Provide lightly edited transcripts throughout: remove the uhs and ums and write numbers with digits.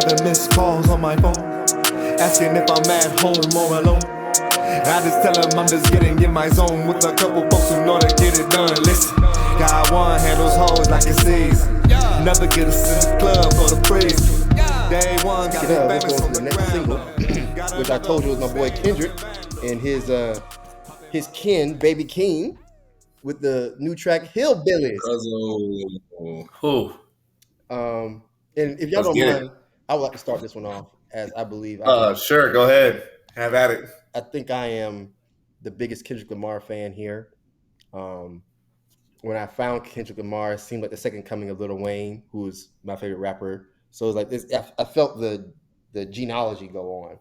7 missed calls on my phone, asking if I'm at home or alone. I just tell him I'm just getting in my zone with a couple folks who know to get it done. Listen, God one handles hoes like it sees. Never get us in the club for the praise. Day one got me Let's famous go on to the the next single, ground. which I told you was my boy Kendrick and his kin, Baby King, with the new track Hillbillies. Who? And if y'all Let's don't get mind, it. I would like to start this one off, as I believe I can. Sure, go ahead. Have at it. I think I am the biggest Kendrick Lamar fan here. When I found Kendrick Lamar, it seemed like the second coming of Lil Wayne, who was my favorite rapper. So it was like this. I felt the genealogy go on.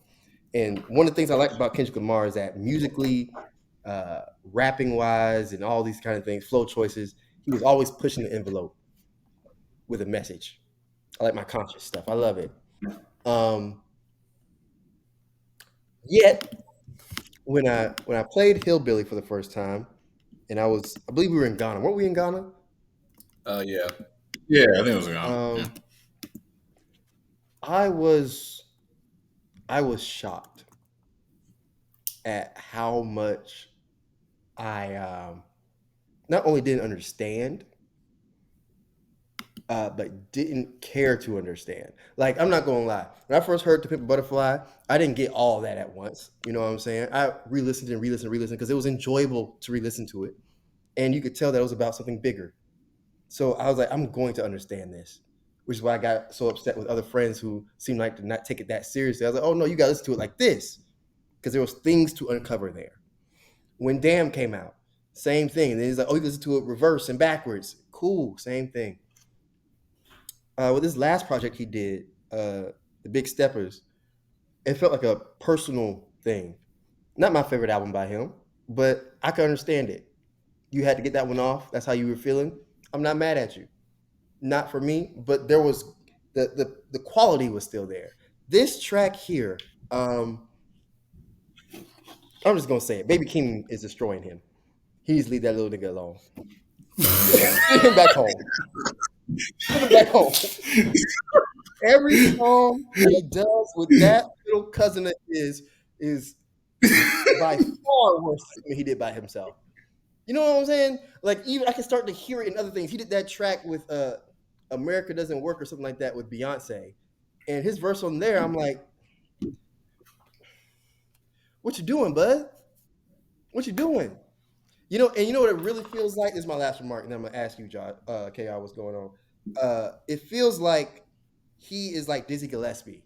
And one of the things I like about Kendrick Lamar is that musically, rapping wise, and all these kind of things, flow choices, he was always pushing the envelope with a message. I like my conscious stuff. I love it. Yet when I played Hillbilly for the first time, and I believe we were in Ghana. Weren't we in Ghana? Yeah. Yeah, I think it was around. I was shocked at how much I not only didn't understand, but didn't care to understand. Like, I'm not gonna lie. When I first heard "To Pimp a Butterfly," I didn't get all that at once. You know what I'm saying? I re-listened and re-listened and re-listened because it was enjoyable to re-listen to it, and you could tell that it was about something bigger. So I was like, I'm going to understand this, which is why I got so upset with other friends who seemed like to not take it that seriously. I was like, oh no, you got to listen to it like this, because there was things to uncover there. When Damn came out, same thing. And then he's like, oh, you listen to it reverse and backwards. Cool, same thing. With this last project he did, the Big Steppers, it felt like a personal thing. Not my favorite album by him, but I could understand it. You had to get that one off. That's how you were feeling. I'm not mad at you. Not for me, but there was the quality was still there. This track here, I'm just gonna say it. Baby King is destroying him. He needs to leave that little nigga alone. Send him back home. Send him back home. Every song he does with that little cousin of his is by far worse than he did by himself. You know what I'm saying? Like, even I can start to hear it in other things. He did that track with America Doesn't Work or something like that with Beyonce. And his verse on there, I'm like, what you doing, bud? What you doing? You know, and you know what it really feels like? This is my last remark, and then I'm gonna ask you, John, KR, what's going on. It feels like he is like Dizzy Gillespie,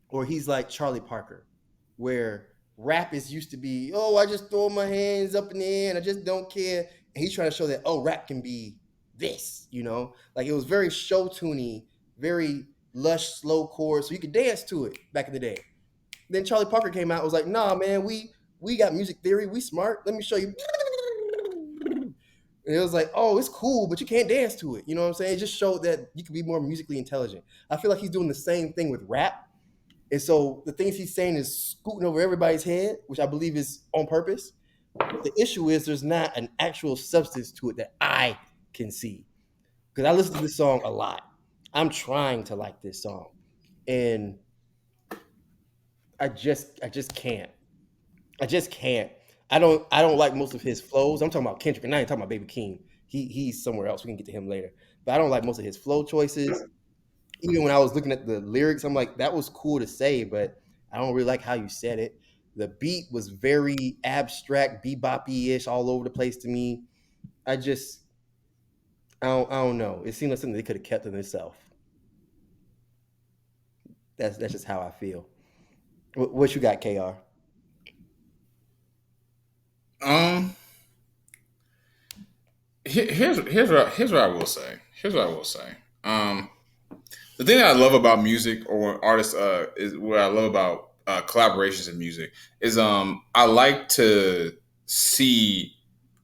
or he's like Charlie Parker, where rap is used to be, oh, I just throw my hands up in the air and I just don't care. And he's trying to show that, oh, rap can be this, you know? Like, it was very show tuney, very lush, slow chords, so you could dance to it back in the day. Then Charlie Parker came out and was like, nah, man, we got music theory, we smart, let me show you. And it was like, oh, it's cool, but you can't dance to it. You know what I'm saying? It just showed that you could be more musically intelligent. I feel like he's doing the same thing with rap. And so the things he's saying is scooting over everybody's head, which I believe is on purpose. But the issue is there's not an actual substance to it that I can see. Because I listen to this song a lot. I'm trying to like this song. And I just can't. I just can't. I don't like most of his flows. I'm talking about Kendrick, and I ain't talking about Baby King. He's somewhere else. We can get to him later. But I don't like most of his flow choices. Even when I was looking at the lyrics, I'm like, that was cool to say, but I don't really like how you said it. The beat was very abstract, bebop-ish, all over the place to me. I don't know. It seemed like something they could have kept in itself. That's just how I feel. What you got, KR? Here's what I will say. Here's what I will say. The thing that I love about music or artists is what I love about collaborations in music is I like to see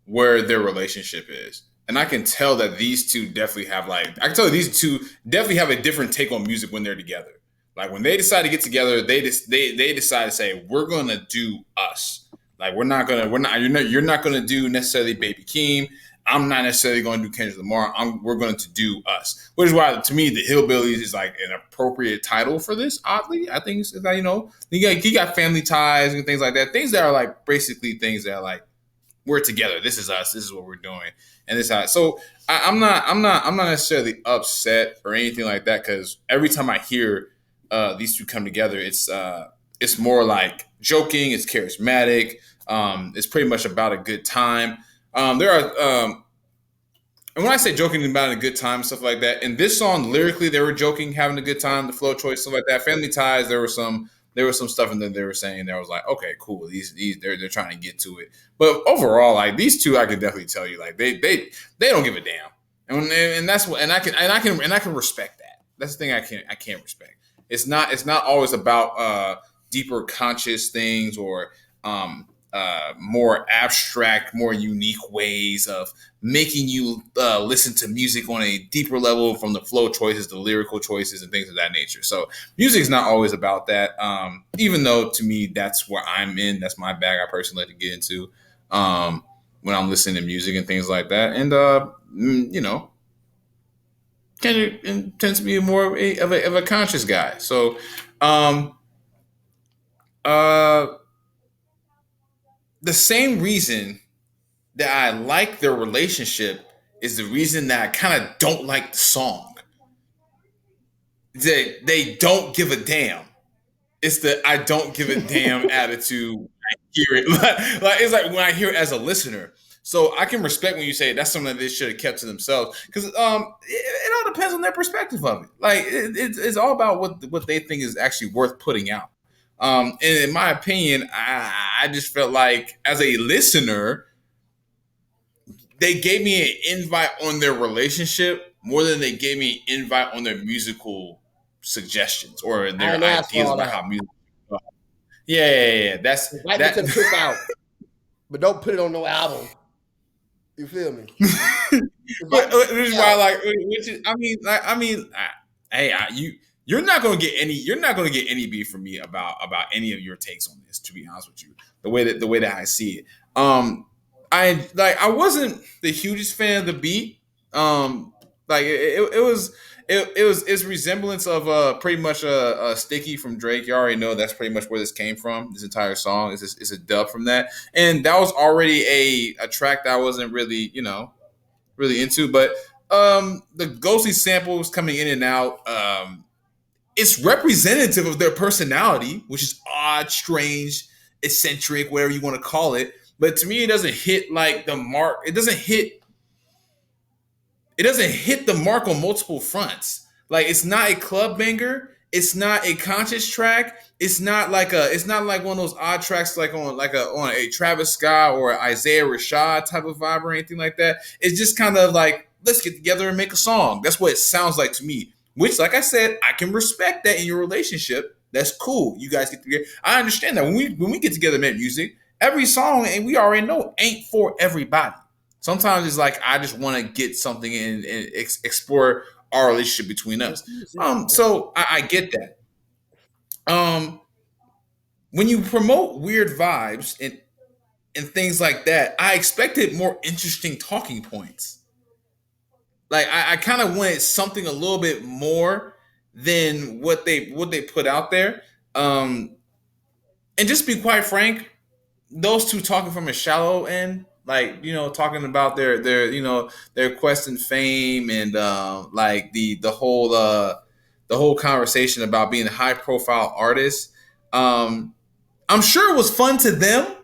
where their relationship is. And I can tell that these two definitely have I can tell that these two definitely have a different take on music when they're together. Like, when they decide to get together, they decide to say, we're gonna do us. Like, you're not gonna do necessarily Baby Keem. I'm not necessarily going to do Kendrick Lamar. We're going to do us, which is why to me the Hillbillies is like an appropriate title for this. Oddly, I think it's that he got family ties and things like that. Things that are like basically things that are like we're together. This is us. This is what we're doing, and this how. So I'm not necessarily upset or anything like that because every time I hear these two come together, it's more like joking. It's charismatic. It's pretty much about a good time. There are and when I say joking about a good time, stuff like that, in this song lyrically they were joking, having a good time, the flow choice, stuff like that. Family ties, there was some stuff in there they were saying that was like, okay, cool. These they're trying to get to it. But overall, like these two, I can definitely tell you, like they don't give a damn, and that's what, and I can respect that. That's the thing I can't respect. It's not always about deeper conscious things or more abstract, more unique ways of making you listen to music on a deeper level from the flow choices, the lyrical choices, and things of that nature. So music is not always about that. Even though to me that's where I'm in. That's my bag. I personally like to get into when I'm listening to music and things like that. And Kendrick tends to be more of a conscious guy. So um, uh, the same reason that I like their relationship is the reason that I kind of don't like the song. They don't give a damn. It's the I don't give a damn attitude. I hear it like it's like when I hear it as a listener. So I can respect when you say that's something that they should have kept to themselves because it all depends on their perspective of it. Like it's all about what they think is actually worth putting out. And in my opinion, I just felt like as a listener, they gave me an invite on their relationship more than they gave me an invite on their musical suggestions or I their ain't asked for ideas all about that. how music. Yeah. That's Invite me to the that. cookout, but don't put it on no album. You feel me? Invite me to Which is the why, cookout. like, which is, hey, you're not gonna get any beef from me about any of your takes on this. To be honest with you, the way that I see it, I wasn't the hugest fan of the beat. Like it was. It was its resemblance of pretty much a sticky from Drake. You already know that's pretty much where this came from. This entire song is a dub from that, and that was already a track that I wasn't really really into. But the ghostly samples coming in and out, it's representative of their personality, which is odd, strange, eccentric, whatever you want to call it. But to me, it doesn't hit like the mark. It doesn't hit the mark on multiple fronts. Like it's not a club banger. It's not a conscious track. It's not like one of those odd tracks like on a Travis Scott or Isaiah Rashad type of vibe or anything like that. It's just kind of like let's get together and make a song. That's what it sounds like to me. Which, like I said, I can respect that in your relationship. That's cool. You guys get together. I understand that when we get together and make music, every song and we already know ain't for everybody. Sometimes it's like I just want to get something in and explore our relationship between us. So I get that. Um, when you promote weird vibes and things like that, I expected more interesting talking points. Like I kind of wanted something a little bit more than what they put out there. Um, and just to be quite frank, those two talking from a shallow end, like talking about their quest and fame and like the whole conversation about being a high profile artist. Um, I'm sure it was fun to them,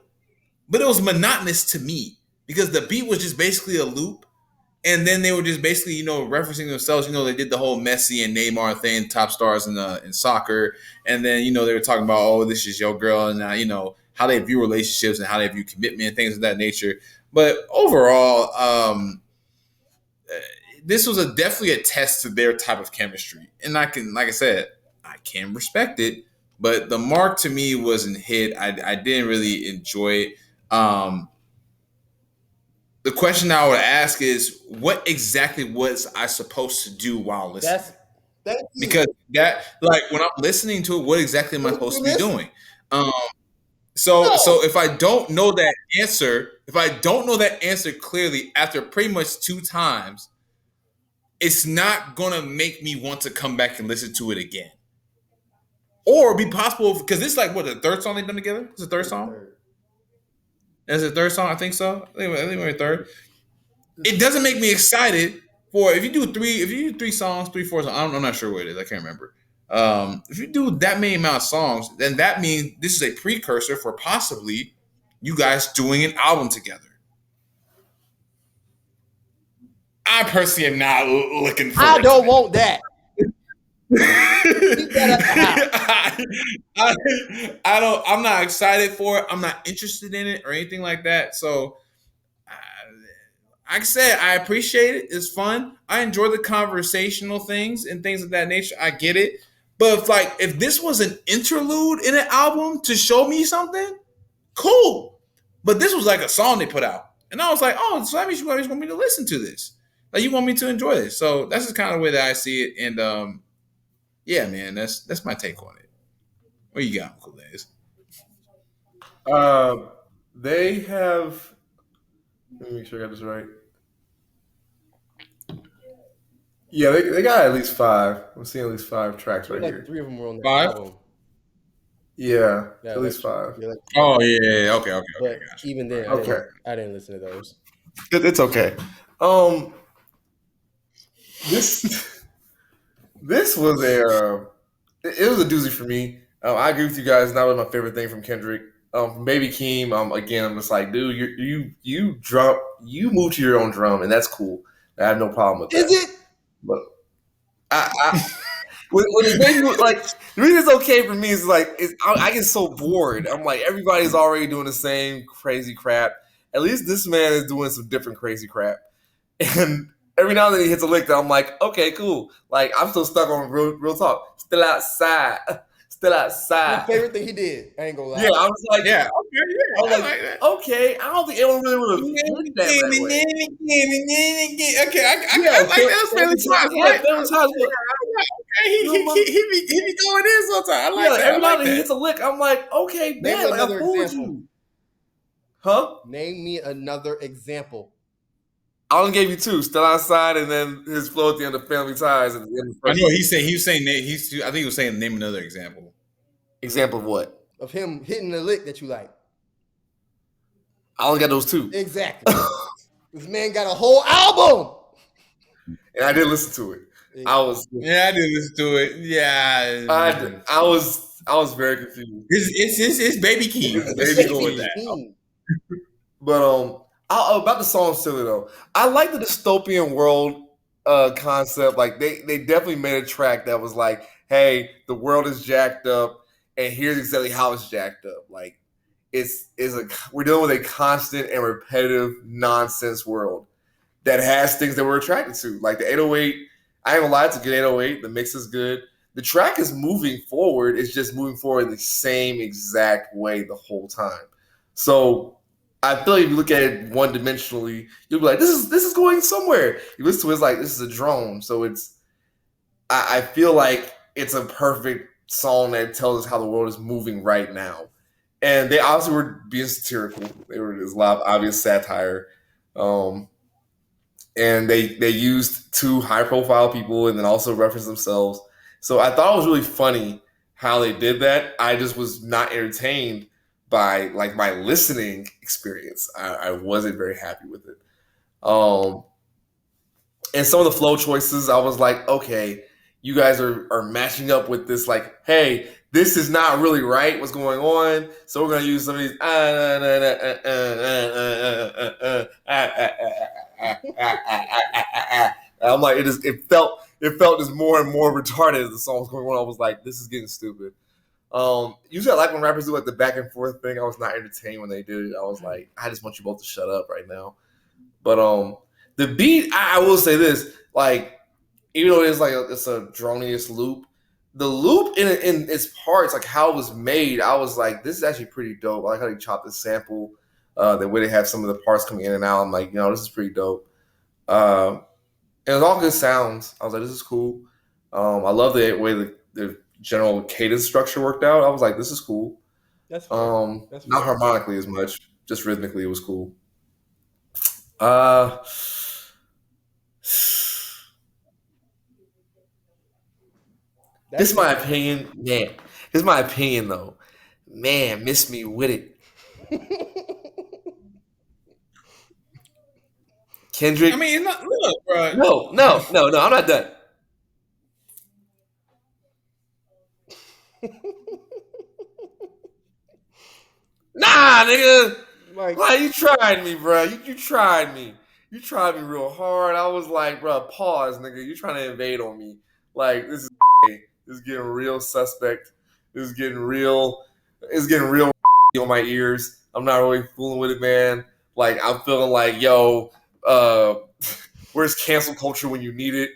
but it was monotonous to me because the beat was just basically a loop. And then they were just basically, referencing themselves. They did the whole Messi and Neymar thing, top stars in soccer. And then, they were talking about, oh, this is your girl, and how they view relationships and how they view commitment and things of that nature. But overall, this was definitely a test to their type of chemistry. And like I said, I can respect it. But the mark to me wasn't hit. I didn't really enjoy it. The question I would ask is, what exactly was I supposed to do while listening? That's thank you. Because that, like, when I'm listening to it, what exactly am I What did supposed you to be miss? doing? Um, So if I don't know that answer, if I don't know that answer clearly after pretty much two times, it's not gonna make me want to come back and listen to it again. Or be possible because this is like what the third song they've done together. It's the third song. Is it the third song? I think so. I think we're third. It doesn't make me excited for if you do three songs, 3, 4 songs. I'm not sure what it is. I can't remember. If you do that many amount of songs, then that means this is a precursor for possibly you guys doing an album together. I personally am not looking for. I don't want that. I don't. I'm not excited for it. I'm not interested in it or anything like that. So, like I said, I appreciate it. It's fun. I enjoy the conversational things and things of that nature. I get it. But if this was an interlude in an album to show me something, cool. But this was like a song they put out, and I was like, oh, so that means you guys want me to listen to this. Like you want me to enjoy this. So that's just kind of the way that I see it. And yeah, man, that's my take on it. What you got, Uncle Days? They have. Let me make sure I got this right. Yeah, they got at least 5. I'm seeing at least 5 tracks right here. 3 of them were on the 5? album. Yeah, at least 5. Oh yeah, okay. But even then, I didn't listen to those. It's okay. This was it was a doozy for me. I agree with you guys. Not really my favorite thing from Kendrick. Baby Keem. Again, I'm just like, dude, you move to your own drum, and that's cool. I have no problem with that. Is it? But when it makes me, like, the reason it's okay for me is like I get so bored. I'm like, everybody's already doing the same crazy crap. At least this man is doing some different crazy crap, and every now and then he hits a lick that I'm like, okay, cool. Like I'm still stuck on real talk. Still outside. My favorite thing he did. I ain't gonna lie. Yeah, I was like, yeah, okay, yeah, I was like, okay. I don't think anyone really would have looked at that way. Okay, I like that. That's Family Ties, right? Family Ties. Okay, he be going in sometimes. I like that. Every now and then he hits a lick. I'm like, okay, man, like, I fooled you. Huh? Name me another example. I only gave you 2. Still Outside, and then his flow at the end of Family Ties. At the end of I know he was saying I think he was saying name another example. Example of what? Of him hitting the lick that you like. I only got those 2. Exactly. This man got a whole album. And I did listen to it. I did listen to it. Yeah. I was very confused. It's Baby Keem. Baby go with that. But about the song silly though. I like the dystopian world concept. Like they definitely made a track that was like, hey, the world is jacked up, and here's exactly how it's jacked up. Like we're dealing with a constant and repetitive nonsense world that has things that we're attracted to. Like the 808, I ain't gonna lie, it's a good 808. The mix is good. The track is moving forward. It's just moving forward in the same exact way the whole time. So I feel like if you look at it one dimensionally, you'll be like, this is going somewhere. You listen to it, it's like this is a drone. So I feel like it's a perfect song that tells us how the world is moving right now. And they obviously were being satirical. There's a lot of obvious satire. And they used 2 high profile people and then also referenced themselves. So I thought it was really funny how they did that. I just was not entertained by like my listening experience. I wasn't very happy with it. And some of the flow choices, I was like, okay, you guys are matching up with this, like, hey, this is not really right, what's going on, so we're going to use some of these I'm like, it felt just more and more retarded as the song was going on. I was like, this is getting stupid. Usually I like when rappers do like the back and forth thing. I was not entertained when they did it. I was like, I just want you both to shut up right now. But the beat, I will say this, like, even though it's a droniest loop, the loop in its parts, like how it was made, I was like, this is actually pretty dope. I like how they chopped the sample, the way they have some of the parts coming in and out. I'm like, this is pretty dope. And it was all good sounds. I was like, this is cool. I love the way the general cadence structure worked out. I was like, this is cool. That's fair. That's Not fair. harmonically as much, just rhythmically, it was cool. Uh, this That's is my fair. opinion, man. This is my opinion, though. Man, miss me with it. I Kendrick. mean, it's not look, bro. No. I'm not done. Nah, nigga. Like, Like you tried me, bro. You tried me. You tried me real hard. I was like, bro, pause, nigga. You trying to invade on me? Like this is this is getting real suspect. This is getting real. It's getting real on my ears. I'm not really fooling with it, man. Like I'm feeling like, yo, uh, where's cancel culture when you need it?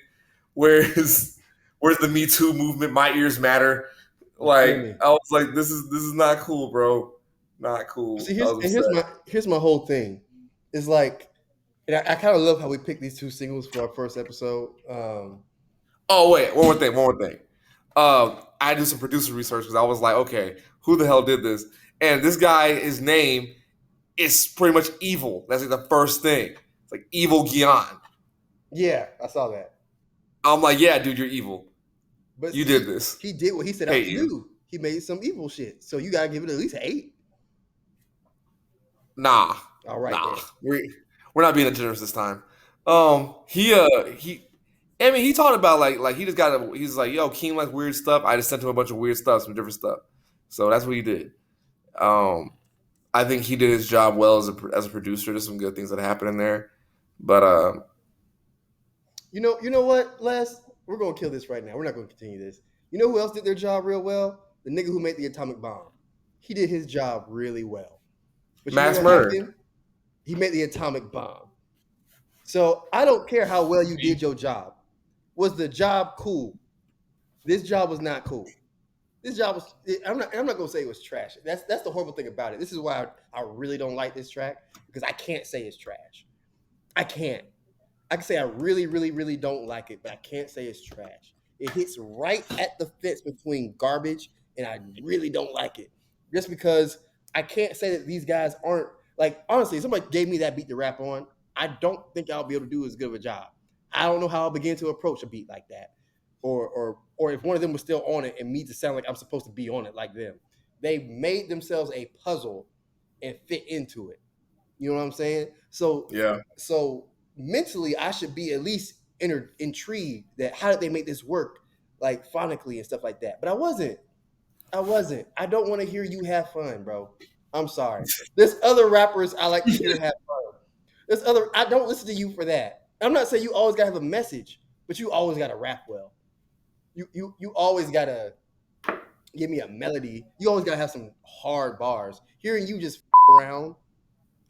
Where's the Me Too movement? My ears matter. you feel Like me? I was like, this is not cool, bro. Not cool. See, I here's was and upset. here's my whole thing. Is like, and I kind of love how we picked these two singles for our first episode. Oh wait, one more thing. One more thing. I did some producer research because I was like, okay, who the hell did this? And this guy, his name is pretty much evil. That's like the first thing. It's like evil Gian. Yeah, I saw that. I'm like, yeah, dude, you're evil. But You see, did this. he did what he set out Hate to you. do. He made some evil shit. So you gotta give it at least an 8. Nah, All right nah. then. We're not being that generous this time. He. I mean, he talked about like he just got a. He's like, yo, King likes weird stuff. I just sent him a bunch of weird stuff, some different stuff. So that's what he did. Um, I think he did his job well as a producer. There's some good things that happened in there, but You know what, Les? We're gonna kill this right now. We're not gonna continue this. You know who else did their job real well? The nigga who made the atomic bomb. He did his job really well. But you know mass what murder. happened? He made the atomic bomb. So I don't care how well you did your job. Was the job cool? This job was not cool. This job was. I'm not gonna say it was trash. That's the horrible thing about it. This is why I really don't like this track because I can't say it's trash. I can't. I can say I really, really, really don't like it, but I can't say it's trash. It hits right at the fence between garbage and I really don't like it. Just because I can't say that these guys aren't like honestly, if somebody gave me that beat to rap on, I don't think I'll be able to do as good of a job. I don't know how I'll begin to approach a beat like that. Or if one of them was still on it and me to sound like I'm supposed to be on it like them. They made themselves a puzzle and fit into it. You know what I'm saying? Yeah, So mentally, I should be at least intrigued that how did they make this work, like phonically and stuff like that. But I wasn't. I wasn't. I don't want to hear you have fun, bro. I'm sorry. There's other rappers I like to hear have fun. There's other. I don't listen to you for that. I'm not saying you always gotta have a message, but you always gotta rap well. You always gotta give me a melody. You always gotta have some hard bars. Hearing you just around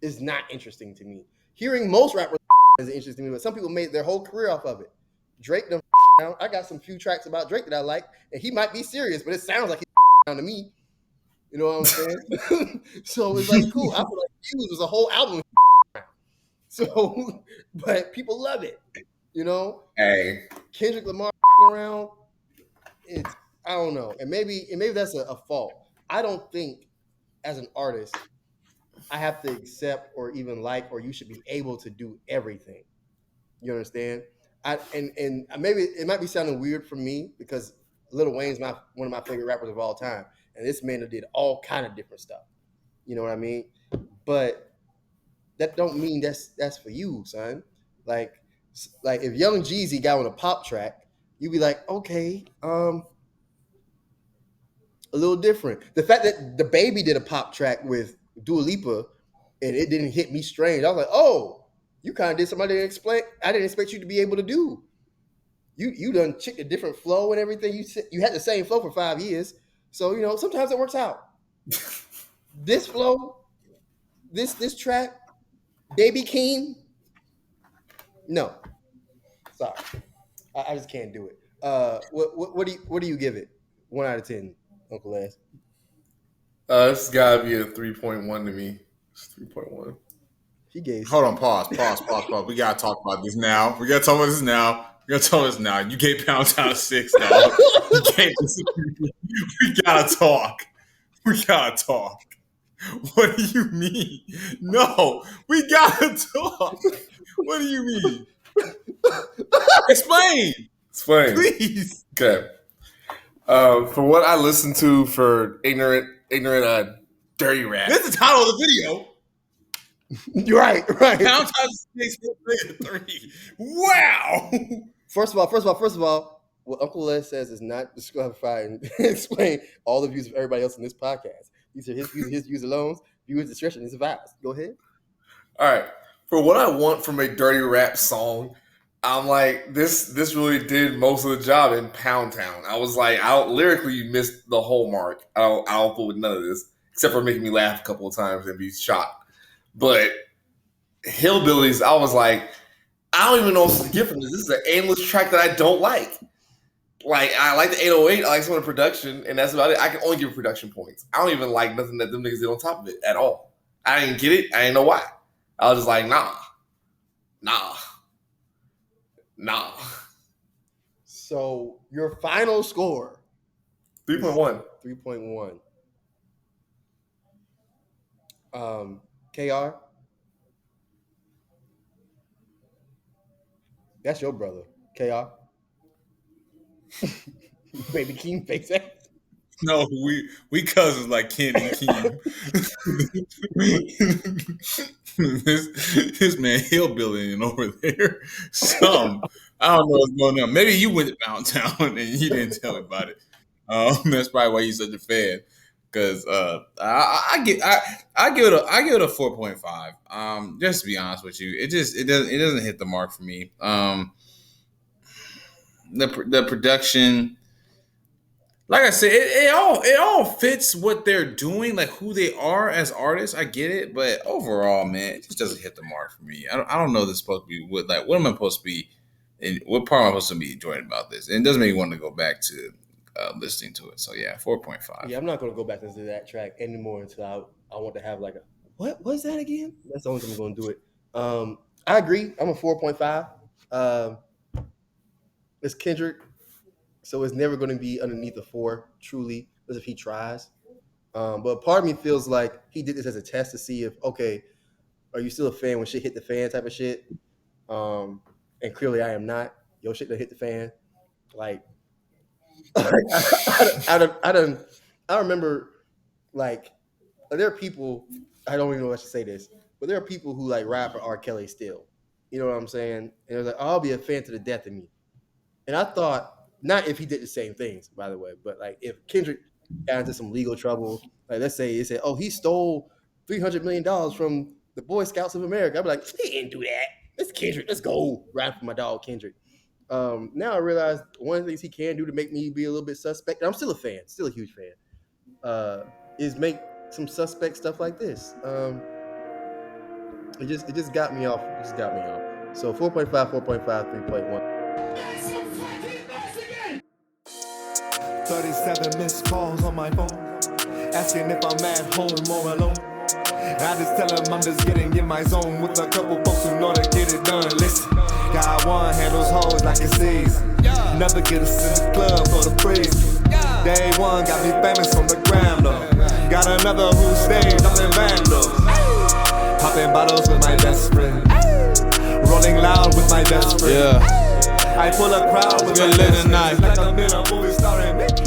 is not interesting to me. Hearing most rappers is interesting to me, but some people made their whole career off of it. Drake done around. I got some few tracks about Drake that I like, and he might be serious, but it sounds like he's around to me. You know what I'm saying? So it's like cool. I feel like Fuse was a whole album. So, but people love it. You know, hey, Kendrick Lamar around. It's I don't know, and maybe that's a fault. I don't think as an artist I have to accept or even like, or you should be able to do everything. You understand? And maybe it might be sounding weird for me because Lil Wayne's one of my favorite rappers of all time, and this man did all kind of different stuff. You know what I mean? But that don't mean that's for you, son. Like if Young Jeezy got on a pop track, you'd be like, okay, a little different. The fact that the baby did a pop track with Dua Lipa and it didn't hit me strange. I was like, oh, you kind of did something I didn't expect you to be able to do. You done chick a different flow and everything. You had the same flow for 5 years. So, sometimes it works out. This flow, this track, Baby King, no. Sorry. I just can't do it. What do you give it? 1 out of 10, Uncle Les. this gotta be a 3.1 to me. It's 3.1. He gave Hold on, pause. We gotta talk about this now. We gotta talk about this now. You gave Pound Town a 6, dog. You gave this. We gotta talk. We gotta talk. What do you mean? No, we gotta talk. What do you mean? Explain, Explain. please. Okay. For what I listen to for ignorant, dirty rap. This is the title of the video. You're right. Pound times 6 3. Wow. First of all, what Uncle Les says is not disqualify and explain all the views of everybody else in this podcast. These are his views alone. Viewers' discretion is advised. Go ahead. All right. For what I want from a dirty rap song, I'm like, this really did most of the job in Pound Town. I was like, lyrically, you missed the whole mark. I'll fool with none of this, except for making me laugh a couple of times and be shocked. But Hillbillies, I was like, I don't even know what to get from this. This is an aimless track that I don't like. Like, I like the 808, I like some of the production, and that's about it. I can only give production points. I don't even like nothing that them niggas did on top of it at all. I didn't get it. I didn't know why. I was just like, nah. So your final score 3.1. 3.1. KR, that's your brother. KR. Baby King face ass. No, we cousins like Ken and Keem. this man hillbillying over there. I don't know what's going on. Maybe you went to downtown and you didn't tell me about it. That's probably why you're such a fan. Because I give it a 4.5. Just to be honest with you, it doesn't hit the mark for me. The production, like I said, it all fits what they're doing, like who they are as artists. I get it, but overall, man, it just doesn't hit the mark for me. I don't know this is supposed to be what am I supposed to be, and what part am I supposed to be enjoying about this? And it doesn't make me want to go back to listening to it. So yeah, 4.5. Yeah, I'm not gonna go back into that track anymore until I want to have like a what was that again? That's the only time I'm gonna do it. I agree. I'm a 4.5. It's Kendrick, so it's never gonna be underneath a 4, truly, as if he tries. But part of me feels like he did this as a test to see if, okay, are you still a fan when shit hit the fan type of shit? And clearly I am not. Yo, shit that hit the fan. Like I remember, like, there are people, I don't even know if I should say this, but there are people who like rap for R. Kelly still. You know what I'm saying? And they're like, I'll be a fan to the death of me. And I thought, not if he did the same things, by the way, but like if Kendrick got into some legal trouble, like let's say they said, oh, he stole $300 million from the Boy Scouts of America. I'd be like, he didn't do that. It's Kendrick. Let's go rap for my dog Kendrick. Now I realize one of the things he can do to make me be a little bit suspect, and I'm still a fan, still a huge fan, is make some suspect stuff like this. It just got me off. So 4.5, 3.1. 37 missed calls on my phone, asking if I'm at home or alone. I just tell them I'm just getting in my zone with a couple folks who know to get it done. Listen, got one handles hoes like it sees. Never get us in the club for the praise. Day one got me famous on the gram though. Got another who stays up in Vandals. Popping bottles with my best friend. Rolling loud with my best friend. Yeah. I pull a crowd with Good my best living friend. night. Like I'm in a movie starring Mickey.